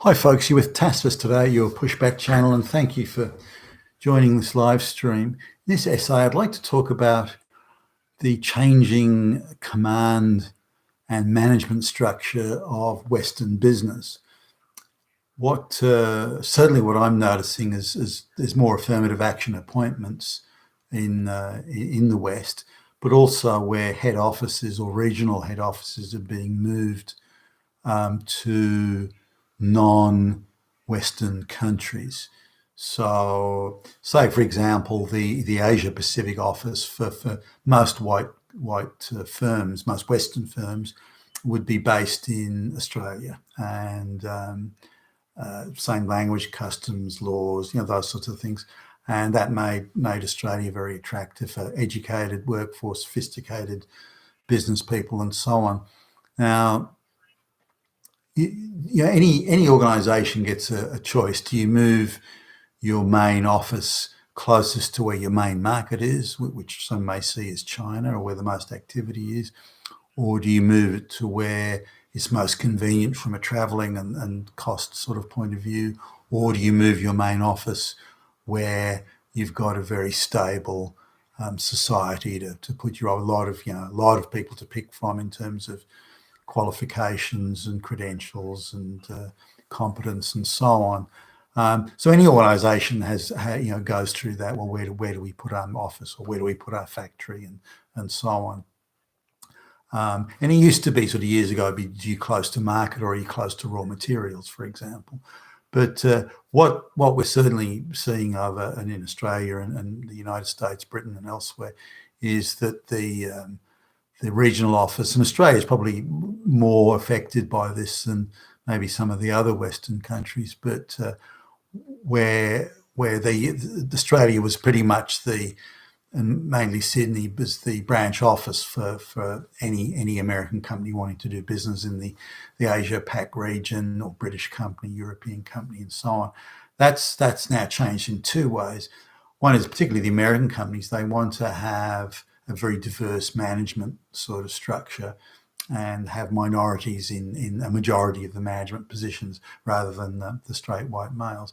Hi folks, you're with Tasvis today, your pushback channel, and thank you for joining this live stream. In this essay, I'd like to talk about the changing command and management structure of Western business. Certainly what I'm noticing is there's more affirmative action appointments in the West, but also where head offices or regional head offices are being moved to non-Western countries. So, say for example, the Asia Pacific office for most white firms, most Western firms, would be based in Australia, and same language, customs, laws, those sorts of things. And that made Australia very attractive for educated workforce, sophisticated business people, and so on. Now, any organisation gets a choice. Do you move your main office closest to where your main market is, which some may see as China or where the most activity is, or do you move it to where it's most convenient from a travelling and cost sort of point of view, or do you move your main office where you've got a very stable society to put a lot of people to pick from in terms of qualifications and credentials and competence and so on. So any organisation goes through that. Well, where do we put our office, or where do we put our factory, and so on. And it used to be sort of years ago, are you close to market or are you close to raw materials, for example? But what we're certainly seeing over and in Australia and the United States, Britain, and elsewhere, is that the regional office, and Australia is probably more affected by this than maybe some of the other Western countries, but where Australia was pretty much and mainly Sydney was the branch office for any American company wanting to do business in the Asia Pac region, or British company, European company, and so on. That's now changed in two ways. One is particularly the American companies. They want to have a very diverse management sort of structure and have minorities in a majority of the management positions rather than the straight white males.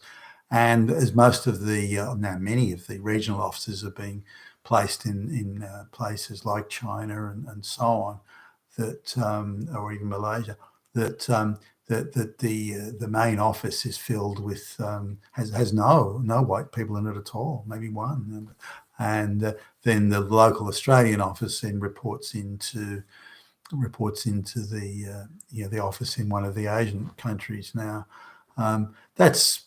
And as most of now many of the regional offices are being placed in places like China and so on, or even Malaysia, that the main office is filled with has no white people in it at all, maybe one, and then the local Australian office then reports into the office in one of the Asian countries. Now, that's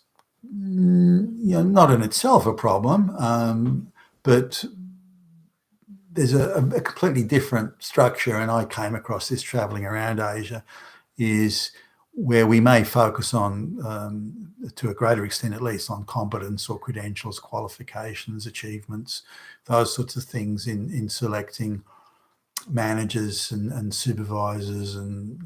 not in itself a problem, but there's a completely different structure, and I came across this travelling around Asia, is where we may focus on, to a greater extent at least, on competence or credentials, qualifications, achievements, those sorts of things in selecting managers and supervisors and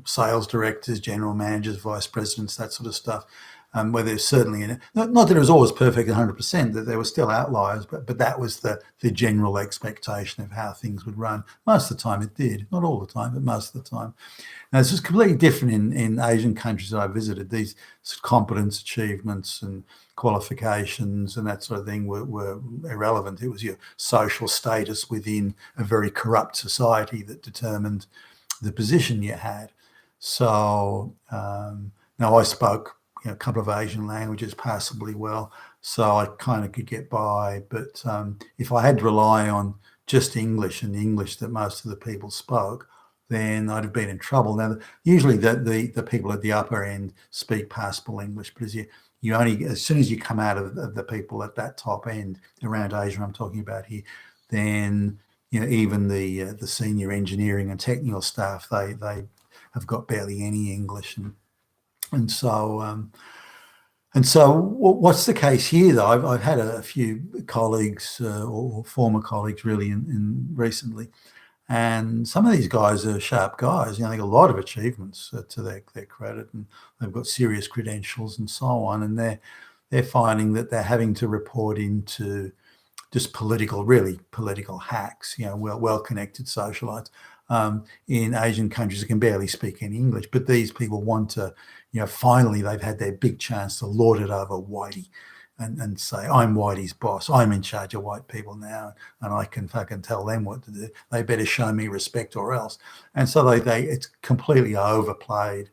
sales directors, general managers, vice presidents, that sort of stuff. Where there's certainly, not that it was always perfect 100%, that there were still outliers, but that was the general expectation of how things would run. Most of the time it did, not all the time, but most of the time. Now, this is completely different in Asian countries that I visited. These competence, achievements and qualifications and that sort of thing were irrelevant. It was your social status within a very corrupt society that determined the position you had. So now I spoke a couple of Asian languages passably well, so I kind of could get by. But if I had to rely on just English and the English that most of the people spoke, then I'd have been in trouble. Now, usually the people at the upper end speak passable English, but as soon as you come out of the people at that top end around Asia, I'm talking about here, then even the senior engineering and technical staff, they have got barely any English, and so what's the case here, though? I've had a few colleagues or former colleagues really in recently, and some of these guys are sharp guys. They got a lot of achievements to their credit, and they've got serious credentials and so on, and they're finding that they're having to report into just political hacks, well-connected socialites, in Asian countries that can barely speak any English. But these people want to, finally they've had their big chance to lord it over Whitey and say, I'm Whitey's boss. I'm in charge of white people now, and I can fucking tell them what to do. They better show me respect or else. And so it's completely overplayed.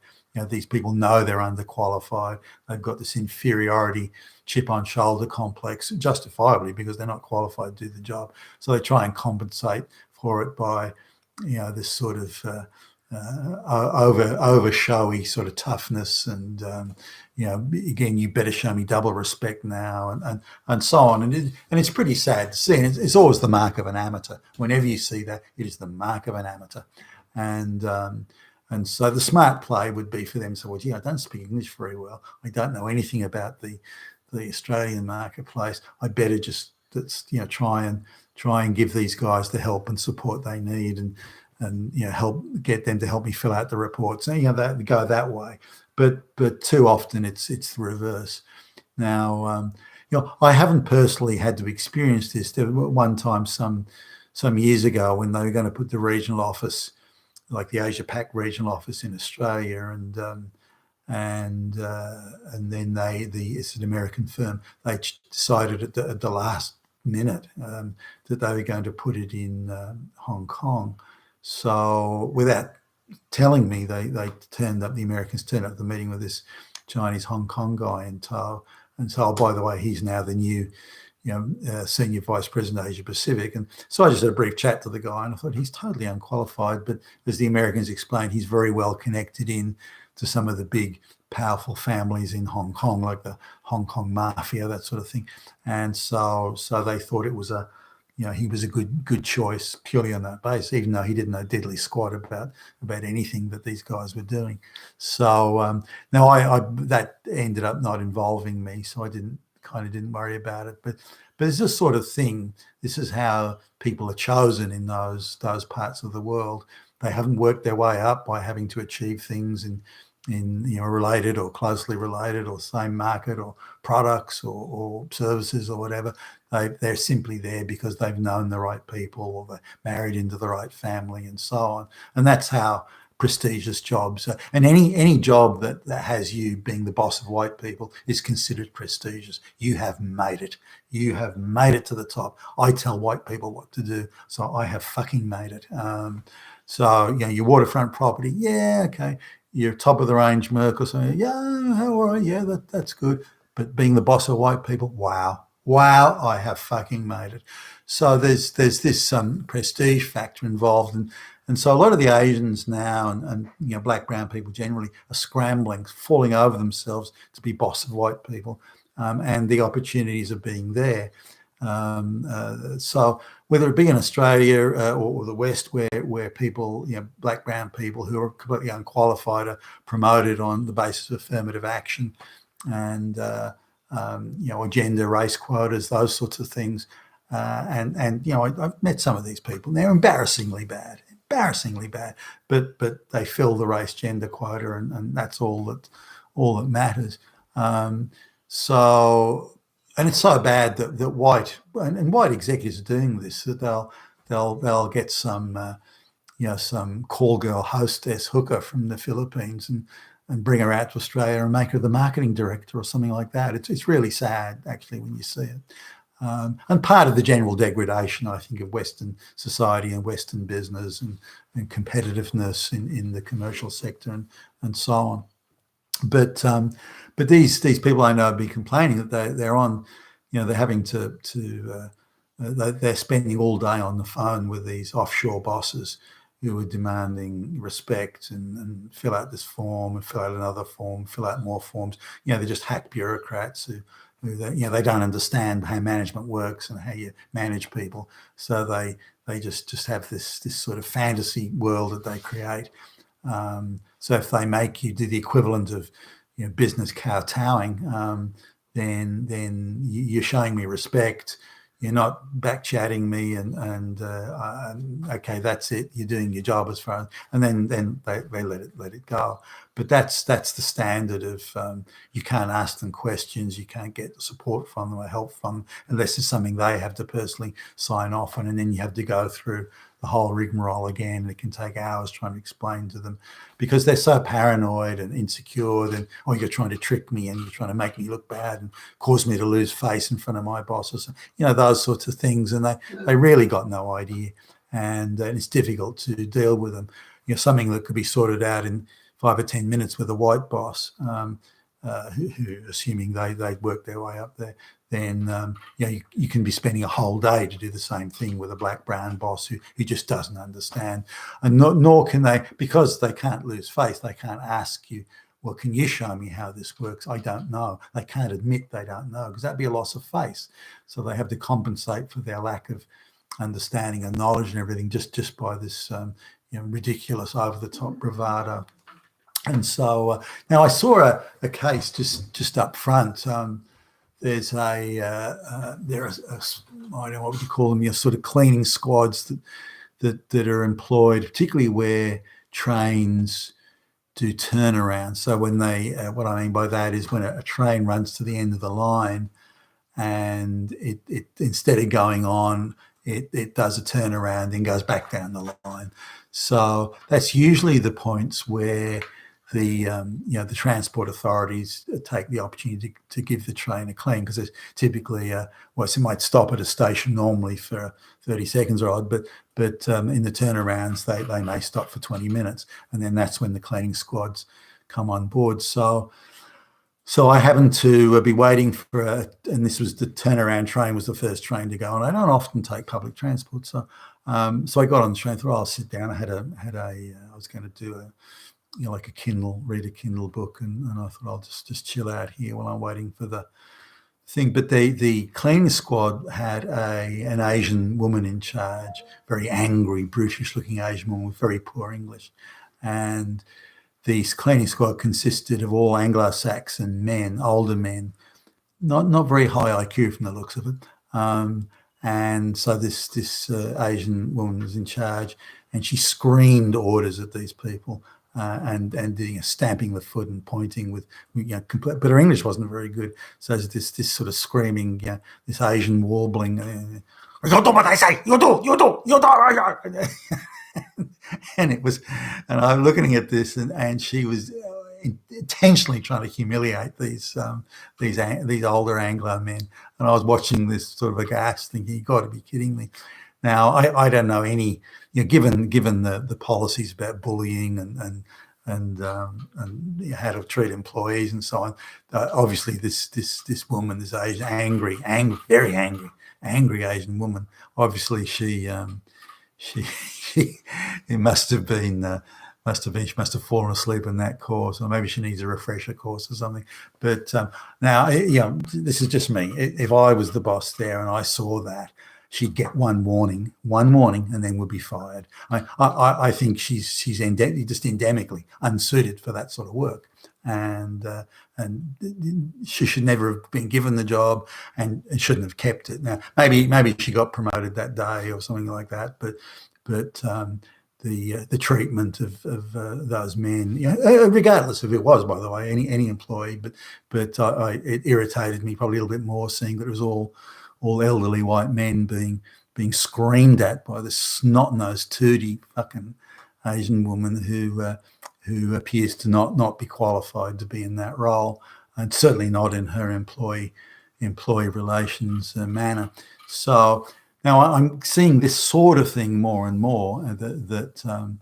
These people know they're underqualified. They've got this inferiority chip on shoulder complex, justifiably, because they're not qualified to do the job. So they try and compensate for it by, this sort of over showy sort of toughness, and again, you better show me double respect now, and so on. And it's pretty sad to see. And it's always the mark of an amateur. Whenever you see that, it is the mark of an amateur. And so the smart play would be for them to say, well, gee, I don't speak English very well. I don't know anything about the Australian marketplace. I better just try and give these guys the help and support they need, and help get them to help me fill out the reports. That go that way. But too often it's the reverse. Now, I haven't personally had to experience this. There was one time some years ago when they were going to put the regional office, like the Asia Pac regional office in Australia, and then it's an American firm. They decided at the last minute that they were going to put it in Hong Kong. So without telling me, they turned up. The Americans turned up at the meeting with this Chinese Hong Kong guy in tow, and so, by the way, he's now the new senior vice president of Asia Pacific. And so I just had a brief chat to the guy, and I thought he's totally unqualified, but as the Americans explained, he's very well connected in to some of the big powerful families in Hong Kong, like the Hong Kong mafia, that sort of thing. And so they thought it was he was a good choice purely on that basis, even though he didn't know diddly squat about anything that these guys were doing. So now I that ended up not involving me, so I didn't worry about it. But it's this sort of thing. This is how people are chosen in those parts of the world. They haven't worked their way up by having to achieve things in related or closely related or same market or products or services or whatever. They're simply there because they've known the right people, or they're married into the right family, and so on. And that's how prestigious jobs, and any job that has you being the boss of white people is considered prestigious. You have made it. You have made it to the top. I tell white people what to do, so I have fucking made it. So your waterfront property, yeah, okay. Your top of the range Merc or something, yeah, all right, yeah, that's good. But being the boss of white people, wow, I have fucking made it. So there's this prestige factor involved, and so a lot of the Asians now, and black, brown people generally, are scrambling, falling over themselves to be boss of white people, and the opportunities of being there. So whether it be in Australia or the West, where people, black, brown people who are completely unqualified are promoted on the basis of affirmative action, and or gender, race quotas, those sorts of things. And I've met some of these people. They're embarrassingly bad, but they fill the race gender quota, and that's all that matters. And it's so bad that white and white executives are doing this, that they'll get some some call girl hostess hooker from the Philippines and bring her out to Australia and make her the marketing director or something like that. It's really sad, actually, when you see it. And part of the general degradation, I think, of Western society and Western business and competitiveness in the commercial sector and so on. But these people I know be complaining that they're on, they're having to they're spending all day on the phone with these offshore bosses who are demanding respect and fill out this form and fill out another form, fill out more forms. They're just hack bureaucrats who they don't understand how management works and how you manage people. So they just have this sort of fantasy world that they create. So if they make you do the equivalent of business kowtowing, then you're showing me respect. You're not back chatting me and okay, that's it. You're doing your job as far as, and then they let it go. but that's the standard of you can't ask them questions, you can't get support from them or help from them unless it's something they have to personally sign off on, and then you have to go through the whole rigmarole again, and it can take hours trying to explain to them because they're so paranoid and insecure. Then, oh, you're trying to trick me and you're trying to make me look bad and cause me to lose face in front of my bosses, those sorts of things. And they really got no idea, and it's difficult to deal with them. Something that could be sorted out in 5 or 10 minutes with a white boss, who assuming they work their way up there, then you can be spending a whole day to do the same thing with a black brown boss who just doesn't understand, and nor can they, because they can't lose face. They can't ask you, well, can you show me how this works? I don't know. They can't admit they don't know because that'd be a loss of face. So they have to compensate for their lack of understanding and knowledge and everything just by this ridiculous over-the-top bravado. And so now I saw a case just up front. There's I don't know, what would you call them? Your sort of cleaning squads that are employed, particularly where trains do turnaround. So when they, what I mean by that is when a train runs to the end of the line, and it instead of going on, it does a turnaround and goes back down the line. So that's usually the points where the transport authorities take the opportunity to give the train a clean, because there's typically it might stop at a station normally for 30 seconds or odd, but in the turnarounds they may stop for 20 minutes, and then that's when the cleaning squads come on board. So I happened to be waiting for and this was the turnaround train, was the first train to go, and I don't often take public transport, so I got on the train, thought I'll sit down. I was going to do like read a Kindle book, and I thought I'll just chill out here while I'm waiting for the thing. But the cleaning squad had an Asian woman in charge, very angry, brutish-looking Asian woman with very poor English, and the cleaning squad consisted of all Anglo-Saxon men, older men, not very high IQ from the looks of it. And so this Asian woman was in charge, and she screamed orders at these people. And stamping the foot and pointing with, but her English wasn't very good. So there's this sort of screaming, this Asian warbling. You do what I say. You do. And it was, and I'm looking at this, and she was intentionally trying to humiliate these older Anglo men. And I was watching this sort of aghast, thinking, "You got to be kidding me." Now, I don't know any, given the policies about bullying and how to treat employees and so on. Obviously, this woman, this Asian, very angry Asian woman. Obviously, she it must have fallen asleep in that course, or maybe she needs a refresher course or something. But now, this is just me. If I was the boss there and I saw that, she'd get one warning, and then would be fired. I think she's just endemically unsuited for that sort of work, and she should never have been given the job, and shouldn't have kept it. Now, maybe she got promoted that day or something like that, but the treatment of those men, regardless of who it was, by the way, any employee, but it irritated me probably a little bit more seeing that it was all elderly white men being screamed at by this snot-nosed, tooty fucking Asian woman who appears to not be qualified to be in that role, and certainly not in her employee relations manner. So now I'm seeing this sort of thing more and more, that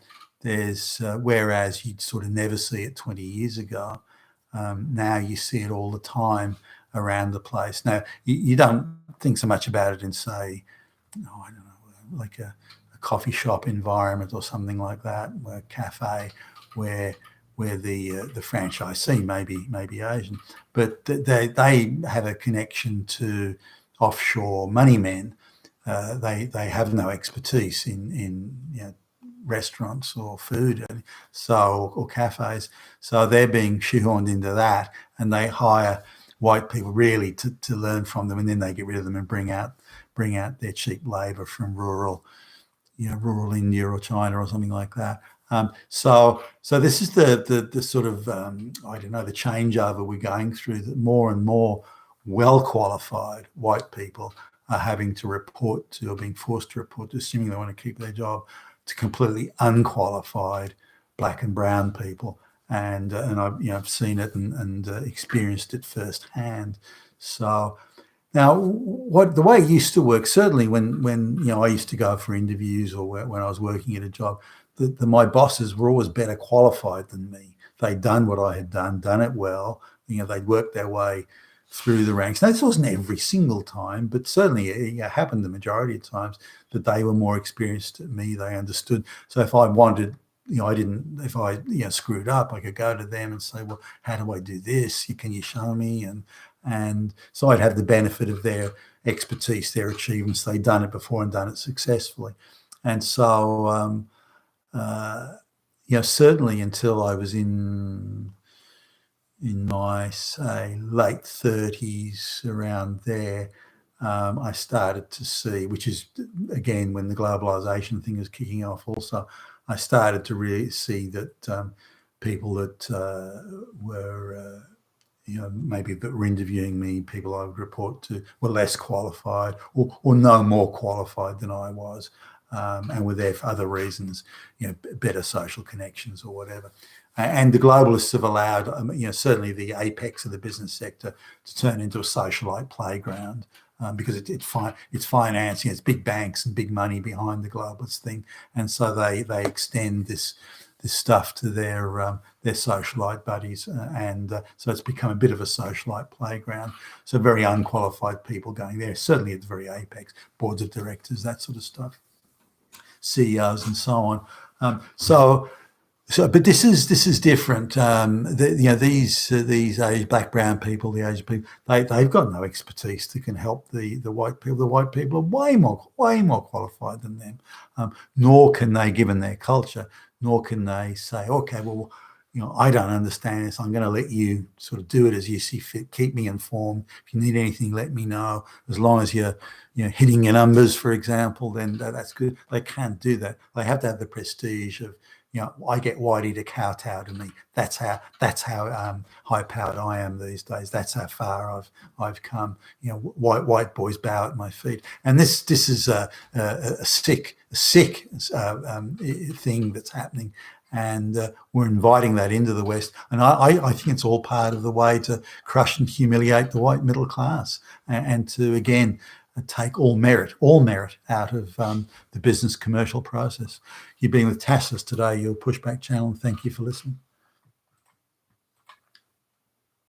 there's whereas you'd sort of never see it 20 years ago, now you see it all the time around the place. Now, you don't think so much about it in, say, I don't know, like a coffee shop environment or something like that, a cafe where the franchisee may be Asian, but they have a connection to offshore money men. They have no expertise in restaurants or food, or cafes, so they're being shoehorned into that, and they hire white people really to learn from them, and then they get rid of them and bring out their cheap labour from rural India or China or something like that. So this is the sort of I don't know, the changeover we're going through, that more and more well qualified white people are having to report to, or being forced to report to, assuming they want to keep their job, to completely unqualified black and brown people. And I've seen it and experienced it firsthand. So now, what the way it used to work, certainly when I used to go for interviews, or when I was working at a job, my bosses were always better qualified than me. They'd done what I had done it well. They'd worked their way through the ranks. Now, this wasn't every single time, but certainly it happened the majority of times that they were more experienced than me. They understood. So if I wanted, if I screwed up, I could go to them and say, well, how do I do this? Can you show me? And so I'd have the benefit of their expertise, their achievements. They'd done it before and done it successfully. And so, certainly until I was in my, say, late 30s, around there, I started to see, which is, again, when the globalization thing was kicking off also, I started to really see that people that were maybe that were interviewing me, people I would report to, were less qualified, or no more qualified than I was, and were there for other reasons, better social connections or whatever. And the globalists have allowed, certainly the apex of the business sector, to turn into a socialite playground, because it's financing, it's big banks and big money behind the globalist thing, and so they extend this stuff to their socialite buddies, and so it's become a bit of a socialite playground. So very unqualified people going there, certainly at the very apex, boards of directors, that sort of stuff, CEOs, and so on. But this is different. These black, brown people, the Asian people, they've got no expertise that can help the white people. The white people are way more qualified than them. Nor can they, given their culture, nor can they say, okay, well, I don't understand this. I'm going to let you sort of do it as you see fit. Keep me informed. If you need anything, let me know. As long as you're hitting your numbers, for example, then that's good. They can't do that. They have to have the prestige of, I get Whitey to kowtow to me. That's how high powered I am these days. That's how far I've come. White boys bow at my feet, and this is a sick thing that's happening, and we're inviting that into the West. And I think it's all part of the way to crush and humiliate the white middle class, and to again take all merit out of the business commercial process. You've been with Tassus today, your Pushback channel, and thank you for listening.